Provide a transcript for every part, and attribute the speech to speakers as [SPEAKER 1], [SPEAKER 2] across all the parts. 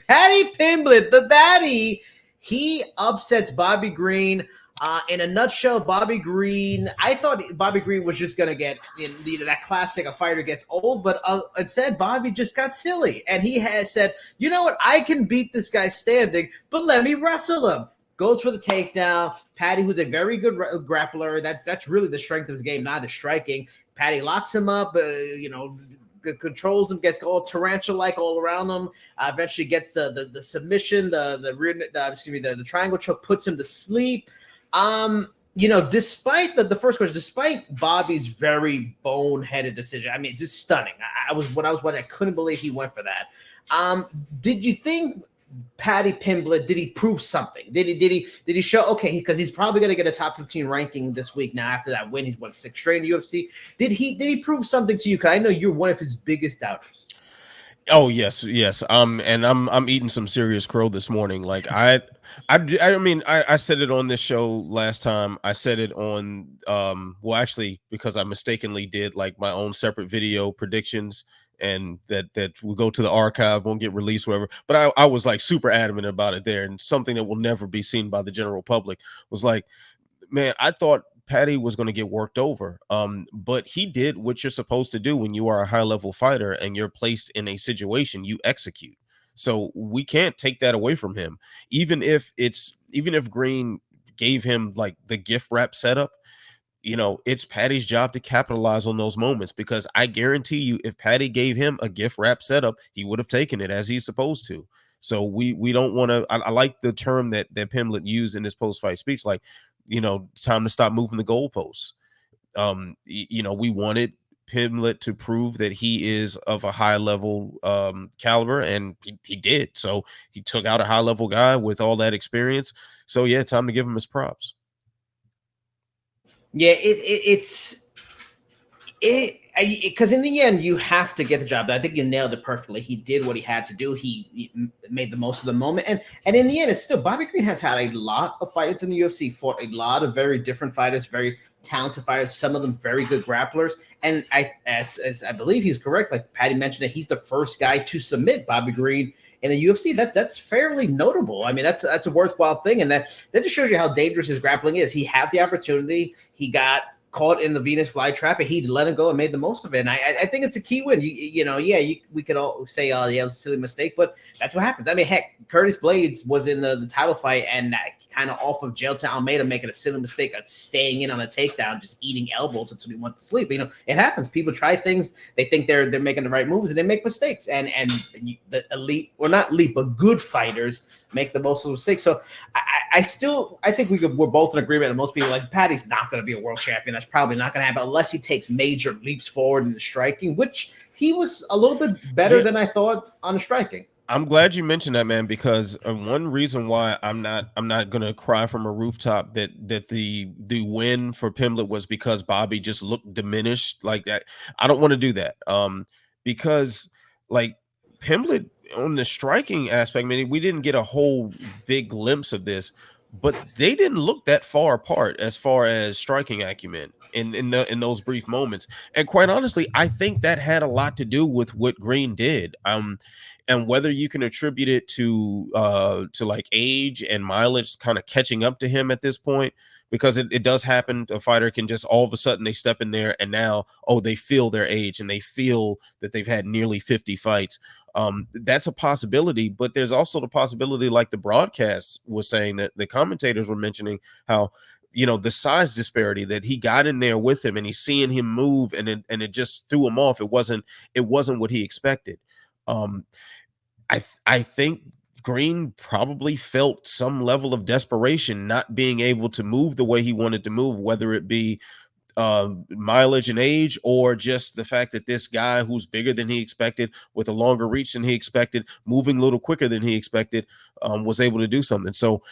[SPEAKER 1] Paddy Pimblett, the baddie, he upsets Bobby Green. In a nutshell, Bobby Green, I thought Bobby Green was just going to get that classic, a fighter gets old, but instead Bobby just got silly. And he has said, you know what, I can beat this guy standing, but let me wrestle him. Goes for the takedown. Paddy, who's a very good grappler, that's really the strength of his game, not his striking. Paddy locks him up, controls him, gets all tarantula-like all around him. Eventually gets the submission, the triangle choke, puts him to sleep. Despite the first question, despite Bobby's very boneheaded decision, I mean, just stunning. When I was watching, I couldn't believe he went for that. Did you think Paddy Pimblett, did he prove something? Did he show, okay, because he's probably going to get a top 15 ranking this week now after that win? He's won 6 straight in the UFC. Did he prove something to you? Because I know you're one of his biggest doubters.
[SPEAKER 2] Oh yes. And I'm eating some serious crow this morning. Like I mean, I said it on this show last time. I said it on well, actually, because I mistakenly did like my own separate video predictions, and that will go to the archive, won't get released, whatever. But I was like super adamant about it there, and something that will never be seen by the general public was like, man, I thought Paddy was going to get worked over. But he did what you're supposed to do when you are a high level fighter and you're placed in a situation, you execute. So we can't take that away from him. Even if Green gave him like the gift wrap setup, it's Paddy's job to capitalize on those moments, because I guarantee you, if Paddy gave him a gift wrap setup, he would have taken it as he's supposed to. So we don't want to. I like the term that Pimblett used in his post fight speech, like, it's time to stop moving the goalposts. We wanted Pimblett to prove that he is of a high level caliber, and he did. So he took out a high level guy with all that experience. So yeah, time to give him his props.
[SPEAKER 1] Yeah, because in the end, you have to get the job. I think you nailed it perfectly. He did what he had to do. He made the most of the moment, and in the end, it's still Bobby Green has had a lot of fights in the UFC, fought a lot of very different fighters, very talented fighters, some of them very good grapplers. And as I believe he's correct, like Paddy mentioned, that he's the first guy to submit Bobby Green in the UFC. That's fairly notable. I mean, that's a worthwhile thing, and that just shows you how dangerous his grappling is. He had the opportunity. He got caught in the Venus flytrap, and he let him go and made the most of it. And I think it's a key win. We could all say, oh, yeah, it was a silly mistake, but that's what happens. I mean, heck, Curtis Blades was in the title fight, and kind of off of Jailtown made him making a silly mistake of staying in on a takedown, just eating elbows until he went to sleep. It happens. People try things. They think they're making the right moves, and they make mistakes. And the elite, or not elite, but good fighters make the most of the mistakes. So I think we're both in agreement, and most people like Paddy's not going to be a world champion. That's probably not going to happen unless he takes major leaps forward in the striking, which he was a little bit better than I thought on the striking.
[SPEAKER 2] I'm glad you mentioned that, man, because one reason why I'm not going to cry from a rooftop that the win for Pimblett was because Bobby just looked diminished like that. I don't want to do that. Because like Pimblett on the striking aspect, I mean, we didn't get a whole big glimpse of this, but they didn't look that far apart as far as striking acumen in those brief moments. And quite honestly, I think that had a lot to do with what Green did. And whether you can attribute it to like age and mileage kind of catching up to him at this point, because it does happen. A fighter can just all of a sudden they step in there and now, they feel their age and they feel that they've had nearly 50 fights. That's a possibility, but there's also the possibility, like the broadcast was saying, that the commentators were mentioning how, the size disparity, that he got in there with him and he's seeing him move and it just threw him off. It wasn't what he expected. I think Green probably felt some level of desperation not being able to move the way he wanted to move, whether it be mileage and age, or just the fact that this guy who's bigger than he expected, with a longer reach than he expected, moving a little quicker than he expected, was able to do something. So,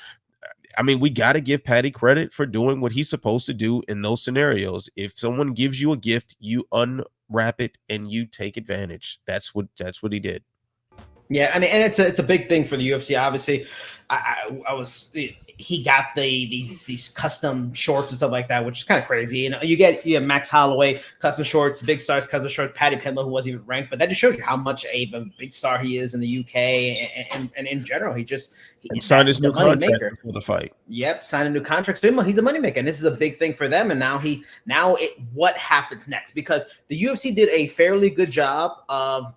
[SPEAKER 2] I mean, we got to give Paddy credit for doing what he's supposed to do in those scenarios. If someone gives you a gift, you unwrap it and you take advantage. That's what he did.
[SPEAKER 1] Yeah, I mean, and it's a big thing for the UFC. Obviously, he got these custom shorts and stuff like that, which is kind of crazy. You know, you have Max Holloway custom shorts, Big Stars custom shorts, Paddy Pimblett, who wasn't even ranked, but that just shows you how much a big star he is in the UK and in general.
[SPEAKER 2] And signed his new
[SPEAKER 1] money
[SPEAKER 2] contract
[SPEAKER 1] maker
[SPEAKER 2] before the fight.
[SPEAKER 1] Yep, signed a new contract. So he's a moneymaker, and this is a big thing for them. And what happens next? Because the UFC did a fairly good job of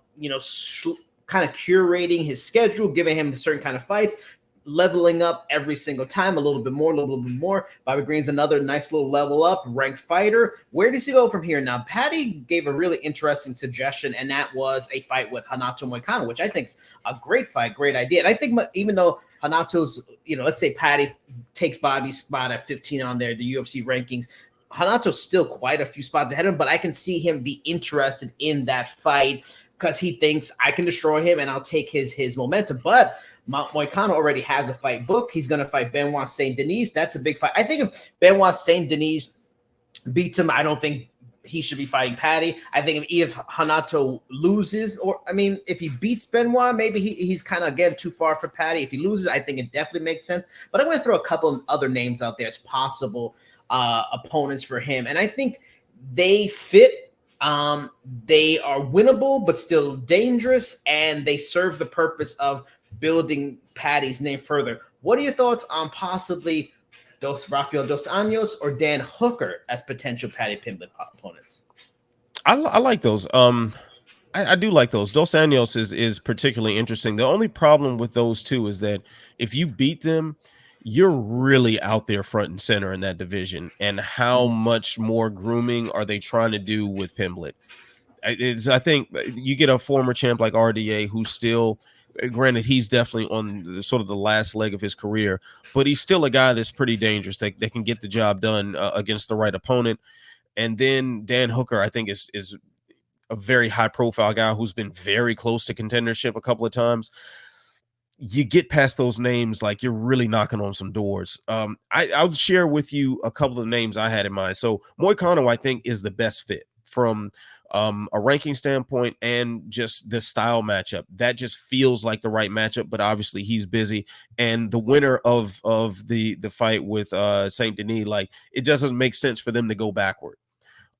[SPEAKER 1] kind of curating his schedule, giving him a certain kind of fights, leveling up every single time, a little bit more. Bobby Green's another nice little level up, ranked fighter. Where does he go from here? Now, Paddy gave a really interesting suggestion, and that was a fight with Renato Moicano, which I think is a great fight, great idea. And I think even though Renato's, let's say Paddy takes Bobby's spot at 15 on there, the UFC rankings, Renato's still quite a few spots ahead of him, but I can see him be interested in that fight because he thinks I can destroy him and I'll take his momentum. But Moicano already has a fight book. He's going to fight Benoit Saint Denis. That's a big fight. I think if Benoit Saint Denis beats him, I don't think he should be fighting Paddy. I think if Renato loses, if he beats Benoit, maybe he's kind of again too far for Paddy. If he loses, I think it definitely makes sense. But I'm going to throw a couple of other names out there as possible opponents for him, and I think they fit. They are winnable, but still dangerous, and they serve the purpose of building Paddy's name further. What are your thoughts on possibly Rafael Dos Anjos or Dan Hooker as potential Paddy Pimblett opponents?
[SPEAKER 2] I like those. I do like those. Dos Anjos is particularly interesting. The only problem with those two is that if you beat them, you're really out there front and center in that division. And how much more grooming are they trying to do with Pimblett? I think you get a former champ like RDA who's still, granted, he's definitely on sort of the last leg of his career, but he's still a guy that's pretty dangerous that can get the job done against the right opponent. And then Dan Hooker, I think, is a very high profile guy who's been very close to contendership a couple of times. You get past those names, like you're really knocking on some doors. I'll share with you a couple of names I had in mind. So Moicano, I think, is the best fit from a ranking standpoint and just the style matchup. That just feels like the right matchup, but obviously he's busy. And the winner of the fight with Saint Denis, like, it doesn't make sense for them to go backward.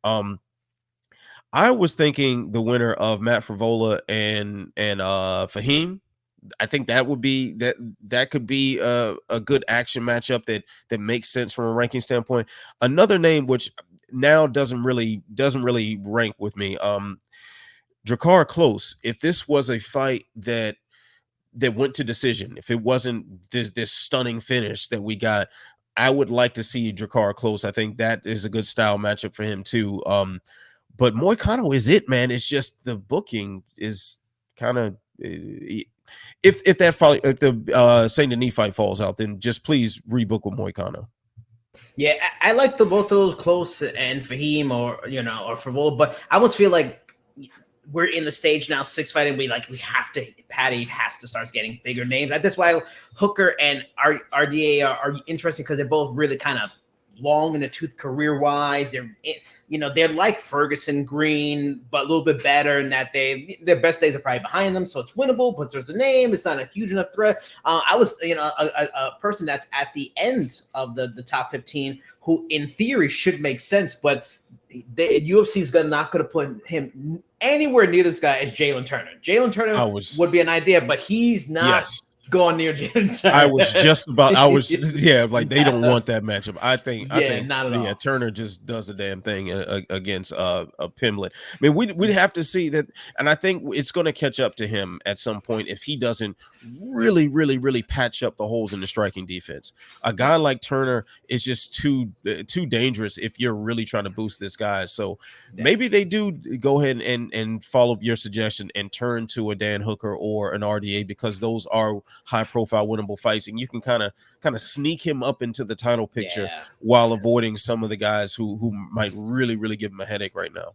[SPEAKER 2] I was thinking the winner of Matt Frivola and Fahim. I think that would be that could be a good action matchup that makes sense from a ranking standpoint. Another name which now doesn't really rank with me, Drakkar Klose. If this was a fight that went to decision, if it wasn't this stunning finish that we got, I would like to see Drakkar Klose. I think that is a good style matchup for him too. But Moicano is it, man. It's just the booking is kind of. If the Saint Denis fight falls out, then just please rebook with Moicano.
[SPEAKER 1] Yeah, I like both of those, Close and Fahim or Frivola, but I almost feel like we're in the stage now, 6 fighting. Paddy has to start getting bigger names. That's why Hooker and RDA are interesting, because they're both really kind of long in the tooth career wise. They're like Ferguson, Green, but a little bit better in that their best days are probably behind them, so it's winnable, but there's the name, it's not a huge enough threat. I was a person that's at the end of the top 15 who in theory should make sense, but the UFC is not going to put him anywhere near this guy as Jalen Turner. Jalen Turner would be an idea, but he's not. Yes. Going near Jalen Turner.
[SPEAKER 2] I was just about. Like they don't want that matchup. I think
[SPEAKER 1] not at all.
[SPEAKER 2] Turner just does the damn thing against a Pimblett. I mean, we'd have to see that, and I think it's going to catch up to him at some point if he doesn't really patch up the holes in the striking defense. A guy like Turner is just too dangerous if you're really trying to boost this guy. So maybe they do go ahead and follow your suggestion and turn to a Dan Hooker or an RDA, because those are high profile winnable fights, and you can kind of sneak him up into the title picture while avoiding some of the guys who might really give him a headache right now.